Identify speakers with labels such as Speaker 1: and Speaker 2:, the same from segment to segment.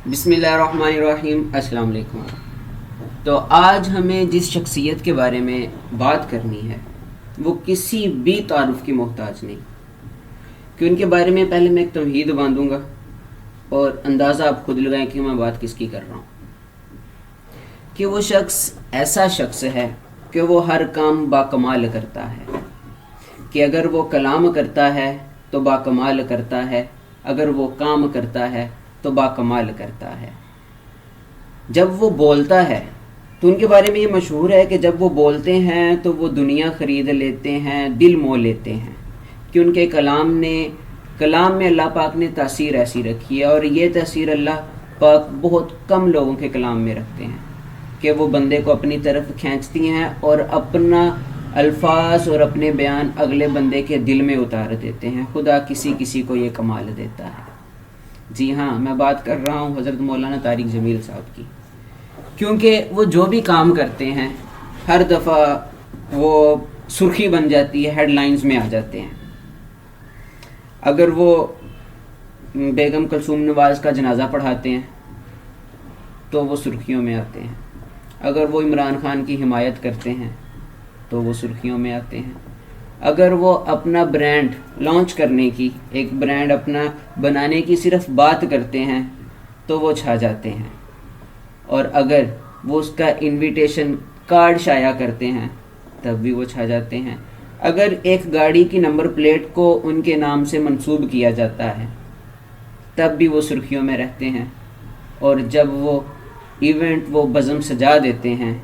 Speaker 1: بسم اللہ الرحمن الرحیم. السلام علیکم. تو آج ہمیں جس شخصیت کے بارے میں بات کرنی ہے وہ کسی بھی تعارف کی محتاج نہیں، کہ ان کے بارے میں پہلے میں ایک تمہید باندھوں گا اور اندازہ آپ خود لگائیں کہ میں بات کس کی کر رہا ہوں. کہ وہ شخص ایسا شخص ہے کہ وہ ہر کام باکمال کرتا ہے، کہ اگر وہ کلام کرتا ہے تو باکمال کرتا ہے، اگر وہ کام کرتا ہے تو باکمال کرتا ہے. جب وہ بولتا ہے تو ان کے بارے میں یہ مشہور ہے کہ جب وہ بولتے ہیں تو وہ دنیا خرید لیتے ہیں، دل مو لیتے ہیں، کہ ان کے کلام میں اللہ پاک نے تاثیر ایسی رکھی ہے. اور یہ تاثیر اللہ پاک بہت کم لوگوں کے کلام میں رکھتے ہیں کہ وہ بندے کو اپنی طرف کھینچتی ہیں اور اپنا الفاظ اور اپنے بیان اگلے بندے کے دل میں اتار دیتے ہیں. خدا کسی کو یہ کمال دیتا ہے. جی ہاں، میں بات کر رہا ہوں حضرت مولانا طارق جمیل صاحب کی، کیونکہ وہ جو بھی کام کرتے ہیں ہر دفعہ وہ سرخی بن جاتی ہے، ہیڈ لائنز میں آ جاتے ہیں. اگر وہ بیگم کلثوم نواز کا جنازہ پڑھاتے ہیں تو وہ سرخیوں میں آتے ہیں. اگر وہ عمران خان کی حمایت کرتے ہیں تو وہ سرخیوں میں آتے ہیں. اگر وہ اپنا برانڈ لانچ کرنے کی، ایک برانڈ اپنا بنانے کی صرف بات کرتے ہیں تو وہ چھا جاتے ہیں. اور اگر وہ اس کا انویٹیشن کارڈ شائع کرتے ہیں تب بھی وہ چھا جاتے ہیں. اگر ایک گاڑی کی نمبر پلیٹ کو ان کے نام سے منسوب کیا جاتا ہے تب بھی وہ سرخیوں میں رہتے ہیں. اور جب وہ ایونٹ وہ بزم سجا دیتے ہیں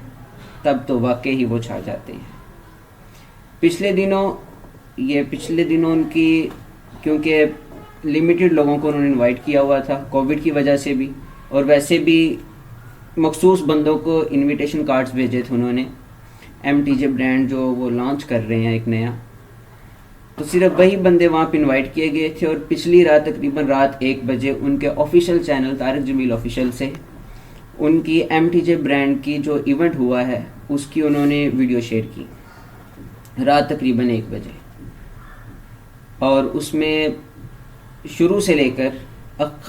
Speaker 1: تب تو واقعی ہی وہ چھا جاتے ہیں. پچھلے دنوں ان کی، کیونکہ لمیٹڈ لوگوں کو انہوں نے انوائٹ کیا ہوا تھا کووڈ کی وجہ سے بھی، اور ویسے بھی مخصوص بندوں کو انویٹیشن کارڈز بھیجے تھے انہوں نے. MTJ برانڈ جو وہ لانچ کر رہے ہیں ایک نیا، تو صرف وہی بندے وہاں پہ انوائٹ کیے گئے تھے. اور پچھلی رات تقریباً رات 1 بجے ان کے آفیشیل چینل طارق جمیل آفیشیل سے ان کی MTJ برانڈ کی جو ایونٹ ہوا ہے اس کی انہوں نے ویڈیو شیئر کی رات تقریباً 1 بجے. اور اس میں شروع سے لے کر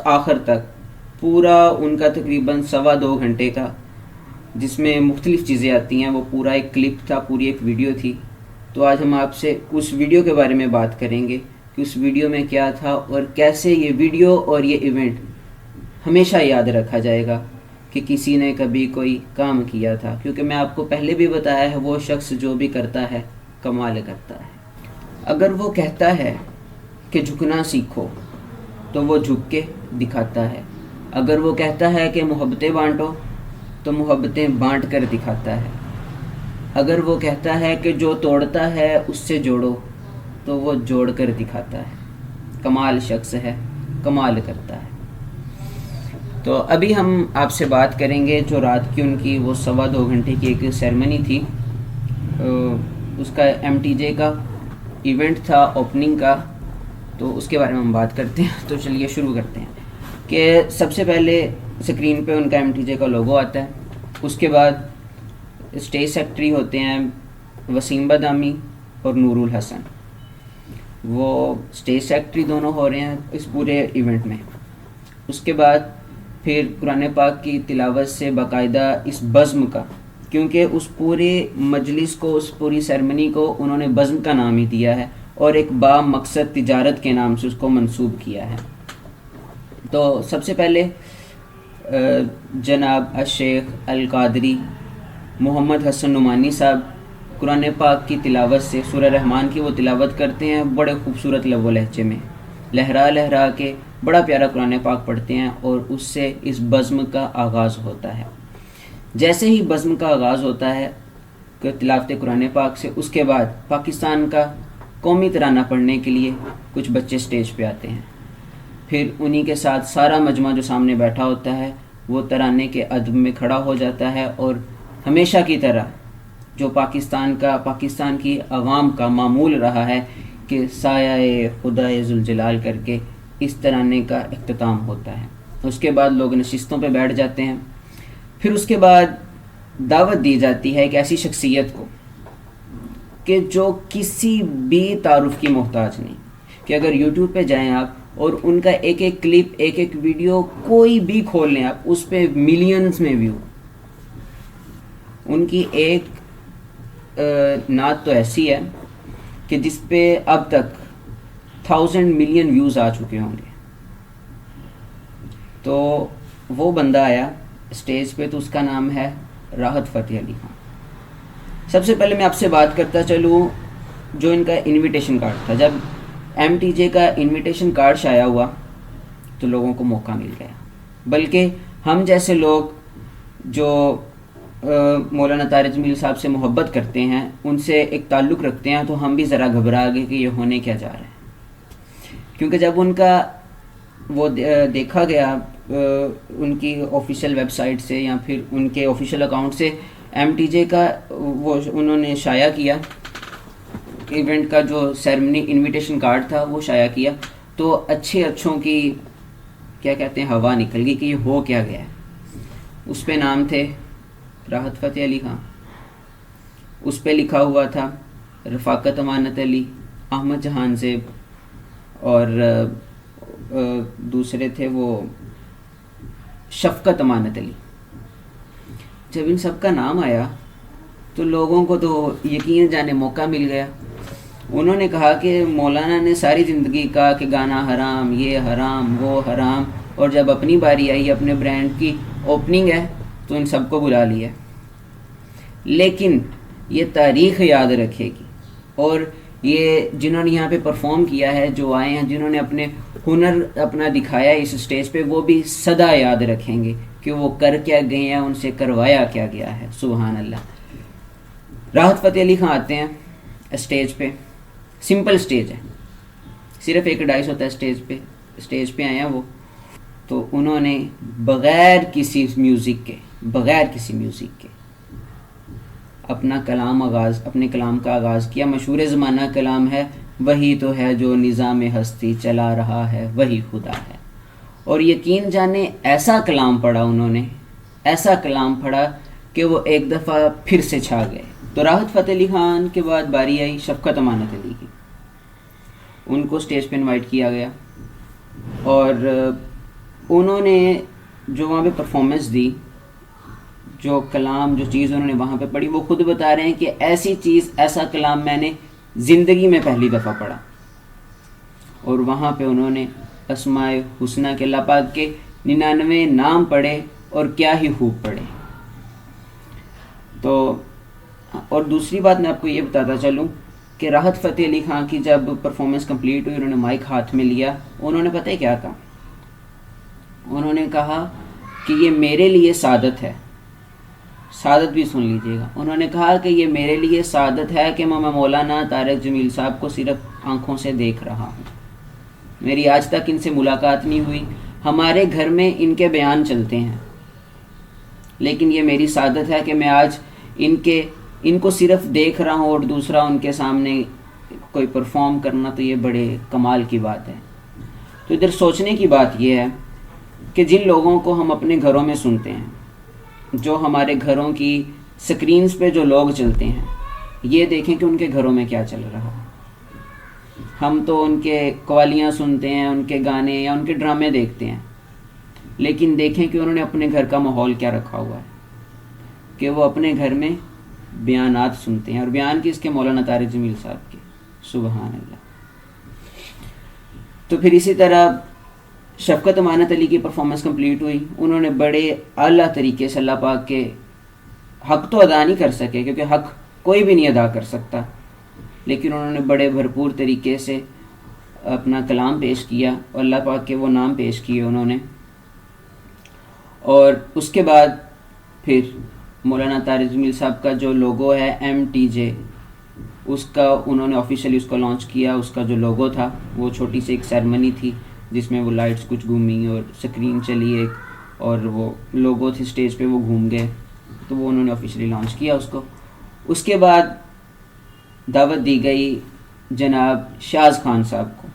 Speaker 1: آخر تک پورا ان کا تقریباً 2.25 گھنٹے کا، جس میں مختلف چیزیں آتی ہیں، وہ پورا ایک کلپ تھا، پوری ایک ویڈیو تھی. تو آج ہم آپ سے اس ویڈیو کے بارے میں بات کریں گے کہ اس ویڈیو میں کیا تھا اور کیسے یہ ویڈیو اور یہ ایونٹ ہمیشہ یاد رکھا جائے گا کہ کسی نے کبھی کوئی کام کیا تھا. کیونکہ میں آپ کو پہلے بھی بتایا ہے، وہ شخص جو بھی کرتا ہے کمال کرتا ہے. اگر وہ کہتا ہے کہ جھکنا سیکھو تو وہ جھک کے دکھاتا ہے. اگر وہ کہتا ہے کہ محبتیں بانٹو تو محبتیں بانٹ کر دکھاتا ہے. اگر وہ کہتا ہے کہ جو توڑتا ہے اس سے جوڑو تو وہ جوڑ کر دکھاتا ہے. کمال شخص ہے، کمال کرتا ہے. تو ابھی ہم آپ سے بات کریں گے جو رات کی ان کی وہ 2.25 گھنٹے کی ایک سیرمنی تھی، اس کا MTJ کا ایونٹ تھا اوپننگ کا. تو اس کے بارے میں ہم بات کرتے ہیں. تو چلیے شروع کرتے ہیں کہ سب سے پہلے اسکرین پہ ان کا MTJ کا لوگو آتا ہے. اس کے بعد اسٹیج سیکرٹری ہوتے ہیں وسیم بادامی اور نور الحسن، وہ اسٹیج سیکرٹری دونوں ہو رہے ہیں اس پورے ایونٹ میں. اس کے بعد پھر قرآن پاک کی تلاوت سے باقاعدہ اس بزم کا، کیونکہ اس پورے مجلس کو، اس پوری سیرمنی کو انہوں نے بزم کا نام ہی دیا ہے اور ایک با مقصد تجارت کے نام سے اس کو منسوب کیا ہے. تو سب سے پہلے جناب الشیخ القادری محمد حسن نعمانی صاحب قرآن پاک کی تلاوت سے سورہ رحمان کی وہ تلاوت کرتے ہیں بڑے خوبصورت لب و لہجے میں، لہرا لہرا کے بڑا پیارا قرآن پاک پڑھتے ہیں. اور اس سے اس بزم کا آغاز ہوتا ہے. جیسے ہی بزم کا آغاز ہوتا ہے تلاوت قرآن پاک سے، اس کے بعد پاکستان کا قومی ترانہ پڑھنے کے لیے کچھ بچے سٹیج پہ آتے ہیں. پھر انہی کے ساتھ سارا مجمع جو سامنے بیٹھا ہوتا ہے وہ ترانے کے ادب میں کھڑا ہو جاتا ہے. اور ہمیشہ کی طرح جو پاکستان کی عوام کا معمول رہا ہے کہ سایہ خدائے ذوالجلال کر کے اس ترانے کا اختتام ہوتا ہے. اس کے بعد لوگ نشستوں پہ بیٹھ جاتے ہیں. پھر اس کے بعد دعوت دی جاتی ہے ایک ایسی شخصیت کو کہ جو کسی بھی تعارف کی محتاج نہیں، کہ اگر یوٹیوب پہ جائیں آپ اور ان کا ایک ایک کلپ، ایک ایک ویڈیو کوئی بھی کھول لیں آپ، اس پہ ملینز میں ویو. ان کی ایک نعت تو ایسی ہے کہ جس پہ اب تک 1000 ملین ویوز آ چکے ہوں گے. تو وہ بندہ آیا اسٹیج پہ، تو اس کا نام ہے راحت فتح علی خان. سب سے پہلے میں آپ سے بات کرتا چلوں جو ان کا انویٹیشن کارڈ تھا. جب ایم ٹی جے کا انویٹیشن کارڈ شائع ہوا تو لوگوں کو موقع مل گیا، بلکہ ہم جیسے لوگ جو مولانا طارق جمیل صاحب سے محبت کرتے ہیں، ان سے ایک تعلق رکھتے ہیں، تو ہم بھی ذرا گھبرا گئے کہ یہ ہونے کیا جا رہا ہے. کیونکہ جب ان کا وہ دیکھا گیا ان کی آفیشیل ویب سائٹ سے یا پھر ان کے آفیشیل اکاؤنٹ سے ایم ٹی جے کا وہ انہوں نے شائع کیا، ایونٹ کا جو سیرمنی انویٹیشن کارڈ تھا وہ شائع کیا، تو اچھوں کی کیا کہتے ہیں ہوا نکل گئی کہ یہ ہو کیا گیا ہے. اس پہ نام تھے راحت فتح علی خان، اس پہ لکھا ہوا تھا رفاقت امانت علی، احمد جہان زیب، اور دوسرے تھے وہ شفقت امانت علی. جب ان سب کا نام آیا تو لوگوں کو تو یقین جانے موقع مل گیا. انہوں نے کہا کہ مولانا نے ساری زندگی کہا کہ گانا حرام، یہ حرام، وہ حرام، اور جب اپنی باری آئی، اپنے برانڈ کی اوپننگ ہے، تو ان سب کو بلا لیا. لیکن یہ تاریخ یاد رکھے گی، اور یہ جنہوں نے یہاں پہ پرفارم کیا ہے، جو آئے ہیں، جنہوں نے اپنے ہنر اپنا دکھایا اس اسٹیج پہ، وہ بھی سدا یاد رکھیں گے کہ وہ کر کیا گئے ہیں، ان سے کروایا کیا گیا ہے. سبحان اللہ. راحت فتح علی خان آتے ہیں اسٹیج پہ، سمپل اسٹیج ہے، صرف 1-250 ہوتا ہے اسٹیج پہ آئے ہیں وہ. تو انہوں نے بغیر کسی میوزک کے اپنے کلام کا آغاز کیا. مشہور زمانہ کلام ہے، وہی تو ہے جو نظام ہستی چلا رہا ہے، وہی خدا ہے. اور یقین جانے ایسا کلام پڑھا انہوں نے، ایسا کلام پڑھا کہ وہ ایک دفعہ پھر سے چھا گئے. تو راحت فتح علی خان کے بعد باری آئی شفقت امانت علی کی. ان کو اسٹیج پہ انوائٹ کیا گیا، اور انہوں نے جو وہاں پہ پرفارمنس دی، جو کلام، جو چیز انہوں نے وہاں پہ پڑھی، وہ خود بتا رہے ہیں کہ ایسی چیز، ایسا کلام میں نے زندگی میں پہلی دفعہ پڑھا. اور وہاں پہ انہوں نے اسماء حسنہ کے، اللہ پاک کے 99 نام پڑھے، اور کیا ہی خوب پڑھے. تو اور دوسری بات میں آپ کو یہ بتاتا چلوں کہ راحت فتح علی خان کی جب پرفارمنس کمپلیٹ ہوئی، انہوں نے مائک ہاتھ میں لیا، انہوں نے پتہ ہے کیا کہا؟ انہوں نے کہا کہ یہ میرے لیے سعادت ہے. سعادت بھی سن لیجئے گا. انہوں نے کہا کہ یہ میرے لیے سعادت ہے کہ میں مولانا طارق جمیل صاحب کو صرف آنکھوں سے دیکھ رہا ہوں. میری آج تک ان سے ملاقات نہیں ہوئی، ہمارے گھر میں ان کے بیان چلتے ہیں، لیکن یہ میری سعادت ہے کہ میں آج ان کو صرف دیکھ رہا ہوں، اور دوسرا ان کے سامنے کوئی پرفارم کرنا، تو یہ بڑے کمال کی بات ہے. تو ادھر سوچنے کی بات یہ ہے کہ جن لوگوں کو ہم اپنے گھروں میں سنتے ہیں، جو ہمارے گھروں کی سکرینز پہ جو لوگ چلتے ہیں، یہ دیکھیں کہ ان کے گھروں میں کیا چل رہا ہے. ہم تو ان کے قوالیاں سنتے ہیں، ان کے گانے یا ان کے ڈرامے دیکھتے ہیں، لیکن دیکھیں کہ انہوں نے اپنے گھر کا ماحول کیا رکھا ہوا ہے، کہ وہ اپنے گھر میں بیانات سنتے ہیں، اور بیان کس کے؟ مولانا طارق جمیل صاحب کے. سبحان اللہ. تو پھر اسی طرح شفقت امانت علی کی پرفارمنس کمپلیٹ ہوئی. انہوں نے بڑے اعلیٰ طریقے سے، اللہ پاک کے حق تو ادا نہیں کر سکے کیونکہ حق کوئی بھی نہیں ادا کر سکتا، لیکن انہوں نے بڑے بھرپور طریقے سے اپنا کلام پیش کیا، اور اللہ پاک کے وہ نام پیش کیے انہوں نے. اور اس کے بعد پھر مولانا طارق جمیل صاحب کا جو لوگو ہے ایم ٹی جے، اس کا انہوں نے آفیشیلی اس کو لانچ کیا. اس کا جو لوگو تھا، وہ چھوٹی سی ایک سیرمنی تھی جس میں وہ لائٹس کچھ گھومی اور سکرین چلی ایک، اور وہ لوگو تھی اسٹیج پہ، وہ گھوم گئے. تو وہ انہوں نے آفیشیلی لانچ کیا اس کو. اس کے بعد دعوت دی گئی جناب شاز خان صاحب کو،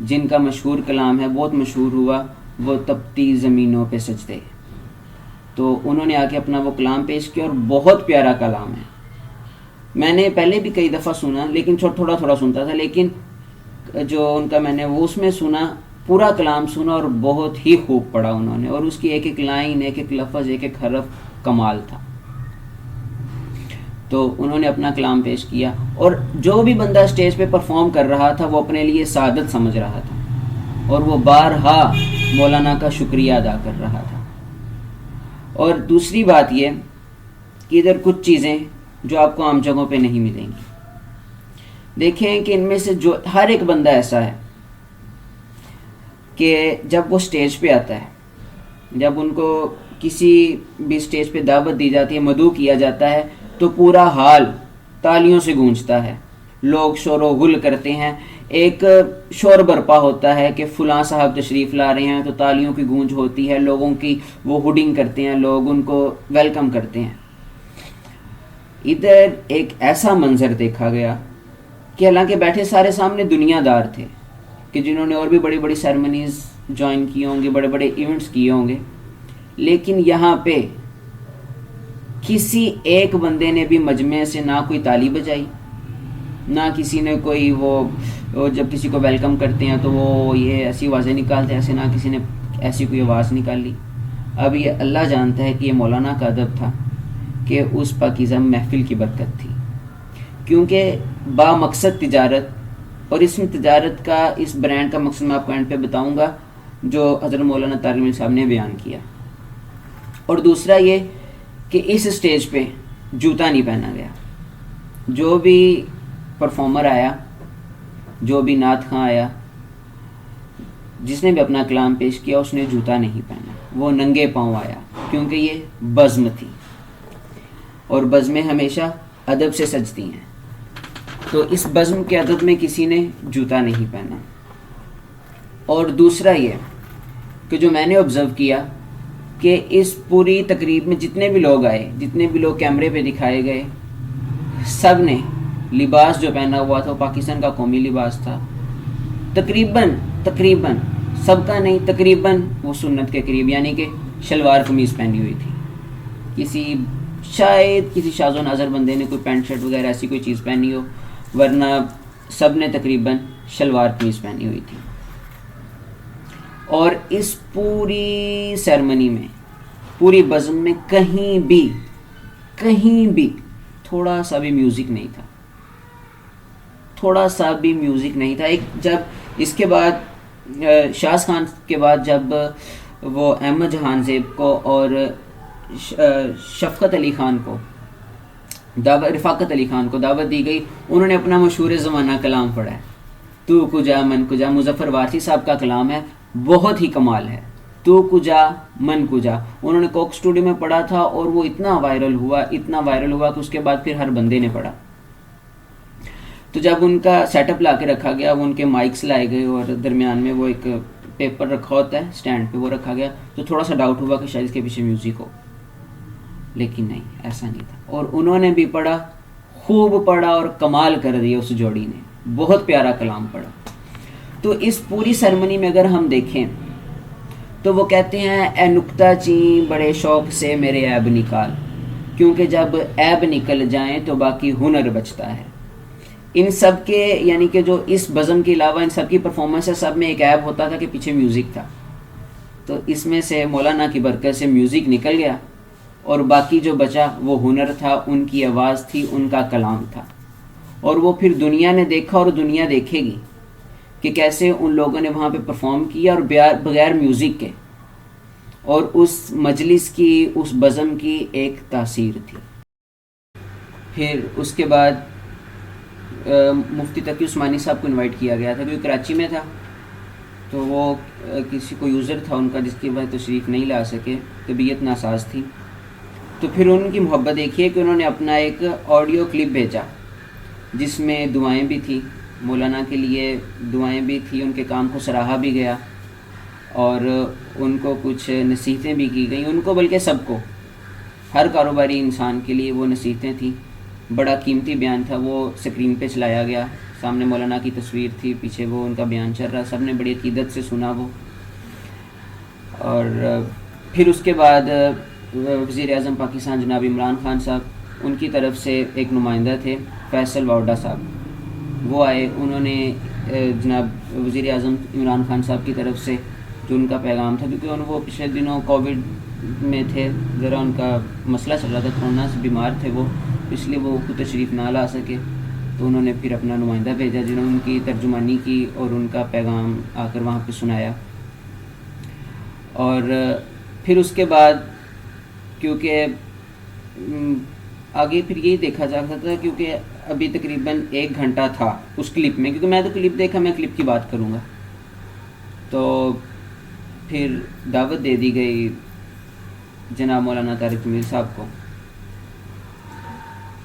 Speaker 1: جن کا مشہور کلام ہے، بہت مشہور ہوا، وہ تپتی زمینوں پہ سجدے. تو انہوں نے آ کے اپنا وہ کلام پیش کیا، اور بہت پیارا کلام ہے. میں نے پہلے بھی کئی دفعہ سنا، لیکن تھوڑا تھوڑا سنتا تھا، لیکن جو ان کا میں نے وہ اس میں سنا، پورا کلام سنا اور بہت ہی خوب پڑھا انہوں نے، اور اس کی ایک ایک لائن، ایک ایک لفظ، ایک ایک حرف کمال تھا. تو انہوں نے اپنا کلام پیش کیا، اور جو بھی بندہ اسٹیج پہ پرفارم کر رہا تھا وہ اپنے لیے سعادت سمجھ رہا تھا، اور وہ بارہا مولانا کا شکریہ ادا کر رہا تھا. اور دوسری بات یہ کہ ادھر کچھ چیزیں جو آپ کو عام جگہوں پہ نہیں ملیں گی. دیکھیں کہ ان میں سے جو ہر ایک بندہ ایسا ہے کہ جب وہ اسٹیج پہ آتا ہے، جب ان کو کسی بھی اسٹیج پہ دعوت دی جاتی ہے، مدعو کیا جاتا ہے، تو پورا حال تالیوں سے گونجتا ہے، لوگ شور و غل کرتے ہیں، ایک شور برپا ہوتا ہے کہ فلاں صاحب تشریف لا رہے ہیں، تو تالیوں کی گونج ہوتی ہے، لوگوں کی وہ ہوڈنگ کرتے ہیں، لوگ ان کو ویلکم کرتے ہیں. ادھر ایک ایسا منظر دیکھا گیا کہ حالانکہ بیٹھے سارے سامنے دنیا دار تھے کہ جنہوں نے اور بھی بڑی بڑی سیرمنیز جوائن کی ہوں گے، بڑے بڑے ایونٹس کیے ہوں گے، لیکن یہاں پہ کسی ایک بندے نے بھی مجمع سے نہ کوئی تالی بجائی، نہ کسی نے کوئی وہ جب کسی کو ویلکم کرتے ہیں تو وہ یہ ایسی آوازیں نکالتے ہیں، ایسے نہ کسی نے ایسی کوئی آواز نکالی. اب یہ اللہ جانتا ہے کہ یہ مولانا کا ادب تھا کہ اس پاکیزہ محفل کی برکت تھی، کیونکہ با مقصد تجارت، اور اس میں تجارت کا، اس برانڈ کا مقصد میں آپ کو اینڈ پہ بتاؤں گا جو حضرت مولانا طارق العلم صاحب نے بیان کیا. اور دوسرا یہ کہ اس اسٹیج پہ جوتا نہیں پہنا گیا. جو بھی پرفارمر آیا، جو بھی نعت خواں آیا، جس نے بھی اپنا کلام پیش کیا، اس نے جوتا نہیں پہنا، وہ ننگے پاؤں آیا، کیونکہ یہ بزم تھی، اور بزمیں ہمیشہ ادب سے سجتی ہیں. تو اس بزم کے ادب میں کسی نے جوتا نہیں پہنا. اور دوسرا یہ کہ جو میں نے آبزرو کیا کہ اس پوری تقریب میں جتنے بھی لوگ آئے، جتنے بھی لوگ کیمرے پہ دکھائے گئے، سب نے لباس جو پہنا ہوا تھا وہ پاکستان کا قومی لباس تھا. تقریباً سب کا نہیں، تقریباً وہ سنت کے قریب، یعنی کہ شلوار قمیض پہنی ہوئی تھی. شاید کسی شاذ و نادر بندے نے کوئی پینٹ شرٹ وغیرہ ایسی کوئی چیز پہنی ہو، ورنہ سب نے تقریباً شلوار قمیض پہنی ہوئی تھی. اور اس پوری سیرمنی میں، پوری بزم میں کہیں بھی تھوڑا سا بھی میوزک نہیں تھا، تھوڑا سا بھی میوزک نہیں تھا. ایک جب اس کے بعد شاز خان کے بعد جب وہ احمد جہان زیب کو اور شفقت علی خان کو رفاقت علی خان کو دعوت دی گئی، انہوں نے اپنا مشہور زمانہ کلام پڑھا ہے، تو کجا من کجا، مظفر وارثی صاحب کا کلام ہے، بہت ہی کمال ہے. تو کجا من کجا انہوں نے کوک اسٹوڈیو میں پڑھا تھا، اور وہ اتنا وائرل ہوا کہ اس کے بعد پھر ہر بندے نے پڑھا. تو جب ان کا سیٹ اپ لا کے رکھا گیا، وہ ان کے مائکس لائے گئے اور درمیان میں وہ ایک پیپر رکھا ہوتا ہے اسٹینڈ پہ، وہ رکھا گیا، تو تھوڑا سا ڈاؤٹ ہوا کہ شاید اس کے پیچھے میوزک ہو، لیکن نہیں، ایسا نہیں تھا. اور انہوں نے بھی پڑھا، خوب پڑھا، اور کمال کر دیا اس جوڑی نے، بہت پیارا کلام پڑھا. تو اس پوری سرمنی میں اگر ہم دیکھیں تو وہ کہتے ہیں اے نکتہ چین بڑے شوق سے میرے عیب نکال، کیونکہ جب عیب نکل جائیں تو باقی ہنر بچتا ہے. ان سب کے یعنی کہ جو اس بزم کے علاوہ ان سب کی پرفارمنس ہے، سب میں ایک عیب ہوتا تھا کہ پیچھے میوزک تھا. تو اس میں سے مولانا کی برکت سے میوزک نکل گیا، اور باقی جو بچا وہ ہنر تھا، ان کی آواز تھی، ان کا کلام تھا. اور وہ پھر دنیا نے دیکھا اور دنیا دیکھے گی کہ کیسے ان لوگوں نے وہاں پہ پرفارم کیا، اور بغیر میوزک کے. اور اس مجلس کی، اس بزم کی ایک تاثیر تھی. پھر اس کے بعد مفتی تقی عثمانی صاحب کو انوائٹ کیا گیا تھا، کیونکہ کراچی میں تھا، تو وہ کسی کو یوزر تھا ان کا جس کی وجہ تشریف نہیں لا سکے، طبیعت ناساز تھی. تو پھر ان کی محبت دیکھیے کہ انہوں نے اپنا ایک آڈیو کلپ بھیجا جس میں دعائیں بھی تھیں، مولانا کے لیے دعائیں بھی تھیں، ان کے کام کو سراہا بھی گیا، اور ان کو کچھ نصیحتیں بھی کی گئیں، ان کو بلکہ سب کو، ہر کاروباری انسان کے لیے وہ نصیحتیں تھیں. بڑا قیمتی بیان تھا، وہ اسکرین پہ چلایا گیا، سامنے مولانا کی تصویر تھی، پیچھے وہ ان کا بیان چل رہا، سب نے بڑی عقیدت سے سنا وہ. اور پھر اس کے بعد وزیر اعظم پاکستان جناب عمران خان صاحب، ان کی طرف سے ایک نمائندہ تھے فیصل واوڈا صاحب، وہ آئے، انہوں نے جناب وزیر اعظم عمران خان صاحب کی طرف سے جو ان کا پیغام تھا، کیونکہ وہ پچھلے دنوں کووڈ میں تھے، ذرا ان کا مسئلہ چل رہا تھا، کورونا سے بیمار تھے وہ، اس لیے وہ خود تشریف نہ لا سکے، تو انہوں نے پھر اپنا نمائندہ بھیجا جنہوں نے ان کی ترجمانی کی اور ان کا پیغام آ کر وہاں پہ سنایا۔ اور پھر اس کے بعد کیونکہ آگے پھر یہی دیکھا جا سکتا تھا، کیونکہ ابھی تقریباً 1 گھنٹہ تھا اس کلپ میں، کیونکہ میں تو کلپ دیکھا، میں کلپ کی بات کروں گا، تو پھر دعوت دے دی گئی جناب مولانا طارق جمیل صاحب کو۔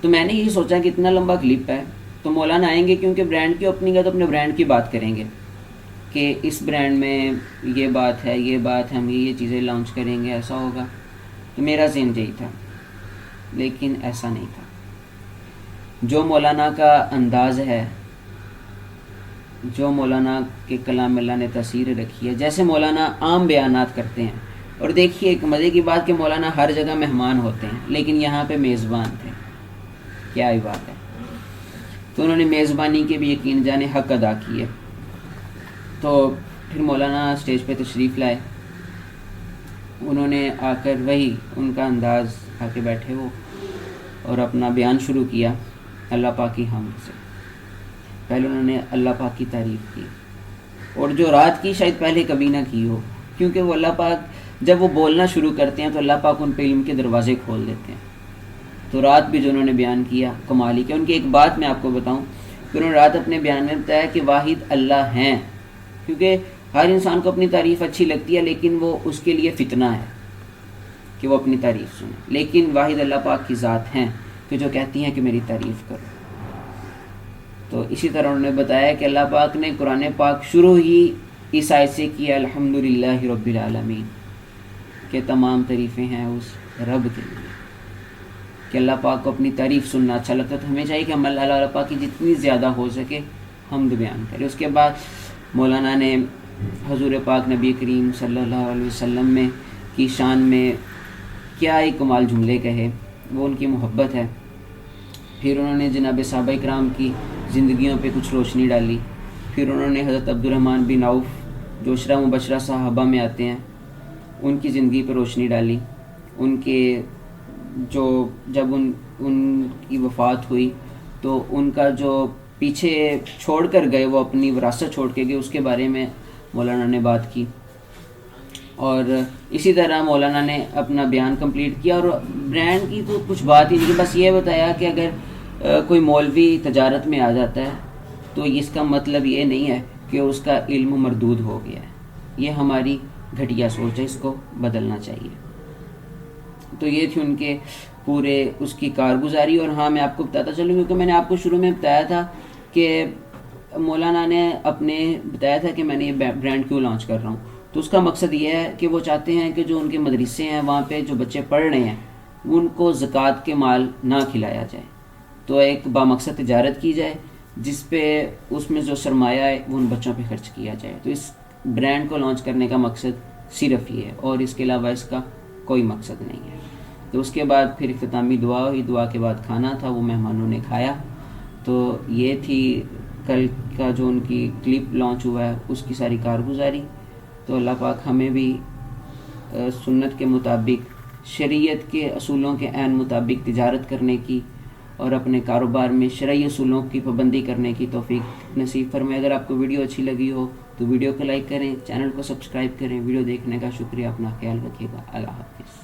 Speaker 1: تو میں نے یہی سوچا کہ اتنا لمبا کلپ ہے تو مولانا آئیں گے، کیونکہ برانڈ کی اوپننگ ہے تو اپنے برانڈ کی بات کریں گے کہ اس برانڈ میں یہ بات ہے، یہ بات ہے، ہم یہ چیزیں لانچ کریں گے، ایسا ہوگا۔ تو میرا ذہن یہی تھا، لیکن ایسا نہیں تھا۔ جو مولانا کا انداز ہے، جو مولانا کے کلام اللہ نے تاثیر رکھی ہے، جیسے مولانا عام بیانات کرتے ہیں، اور دیکھیے ایک مزے کی بات کہ مولانا ہر جگہ مہمان ہوتے ہیں لیکن یہاں پہ میزبان تھے، کیا ہی بات ہے۔ تو انہوں نے میزبانی کے بھی یقین جانے حق ادا کیے۔ تو پھر مولانا اسٹیج پہ تشریف لائے، انہوں نے آ کر وہی ان کا انداز آ کے بیٹھے وہ اور اپنا بیان شروع کیا اللہ پاک کی حمد سے۔ پہلے انہوں نے اللہ پاک کی تعریف کی، اور جو رات کی شاید پہلے کبھی نہ کی ہو، کیونکہ وہ اللہ پاک جب وہ بولنا شروع کرتے ہیں تو اللہ پاک ان پہ علم کے دروازے کھول دیتے ہیں۔ تو رات بھی جو انہوں نے بیان کیا کمال ہی کیا۔ ان کی ایک بات میں آپ کو بتاؤں کہ انہوں نے رات اپنے بیان میں بتایا کہ واحد اللہ ہیں، کیونکہ ہر انسان کو اپنی تعریف اچھی لگتی ہے لیکن وہ اس کے لیے فتنہ ہے کہ وہ اپنی تعریف سنے، لیکن واحد اللہ پاک کی ذات ہیں کہ جو کہتی ہیں کہ میری تعریف کرو۔ تو اسی طرح انہوں نے بتایا کہ اللہ پاک نے قرآن پاک شروع ہی اس آیت سے کیا الحمدللہ رب العالمین، کہ تمام تعریفیں ہیں اس رب کے لیے، کہ اللہ پاک کو اپنی تعریف سننا اچھا لگتا ہے۔ تو ہمیں چاہیے کہ ہم اللہ پاک کی جتنی زیادہ ہو سکے حمد بیان کریں۔ اس کے بعد مولانا نے حضور پاک نبی کریم صلی اللہ علیہ وسلم میں کی شان میں کیا ہی کمال جملے کہے، وہ ان کی محبت ہے۔ پھر انہوں نے جناب صحابہ کرام کی زندگیوں پہ کچھ روشنی ڈالی۔ پھر انہوں نے حضرت عبدالرحمن بن عوف جو عشرہ مبشرہ صحابہ میں آتے ہیں ان کی زندگی پہ روشنی ڈالی، ان کے جو جب ان کی وفات ہوئی تو ان کا جو پیچھے چھوڑ کر گئے، وہ اپنی وراثت چھوڑ کے گئے، اس کے بارے میں مولانا نے بات کی۔ اور اسی طرح مولانا نے اپنا بیان کمپلیٹ کیا، اور برانڈ کی تو کچھ بات ہی نہیں، بس یہ بتایا کہ اگر کوئی مولوی تجارت میں آ جاتا ہے تو اس کا مطلب یہ نہیں ہے کہ اس کا علم مردود ہو گیا ہے، یہ ہماری گھٹیا سوچ ہے، اس کو بدلنا چاہیے۔ تو یہ تھی ان کے پورے اس کی کارگزاری۔ اور ہاں میں آپ کو بتاتا چلوں، کیونکہ میں نے آپ کو شروع میں بتایا تھا کہ مولانا نے اپنے بتایا تھا کہ میں نے یہ برانڈ کیوں لانچ کر رہا ہوں، تو اس کا مقصد یہ ہے کہ وہ چاہتے ہیں کہ جو ان کے مدرسے ہیں وہاں پہ جو بچے پڑھ رہے ہیں ان کو زکوٰۃ کے مال نہ کھلایا جائے، تو ایک بامقصد تجارت کی جائے جس پہ اس میں جو سرمایہ ہے وہ ان بچوں پہ خرچ کیا جائے۔ تو اس برانڈ کو لانچ کرنے کا مقصد صرف یہ ہے، اور اس کے علاوہ اس کا کوئی مقصد نہیں ہے۔ تو اس کے بعد پھر اختتامی دعا ہوئی، دعا کے بعد کھانا تھا، وہ مہمانوں نے کھایا۔ تو یہ تھی کل کا جو ان کی کلپ لانچ ہوا ہے اس کی ساری کارگزاری۔ تو اللہ پاک ہمیں بھی سنت کے مطابق، شریعت کے اصولوں کے عین مطابق تجارت کرنے کی اور اپنے کاروبار میں شرعی اصولوں کی پابندی کرنے کی توفیق نصیب فرمائے۔ اگر آپ کو ویڈیو اچھی لگی ہو تو ویڈیو کو لائک کریں، چینل کو سبسکرائب کریں۔ ویڈیو دیکھنے کا شکریہ، اپنا خیال رکھیے گا، اللہ حافظ۔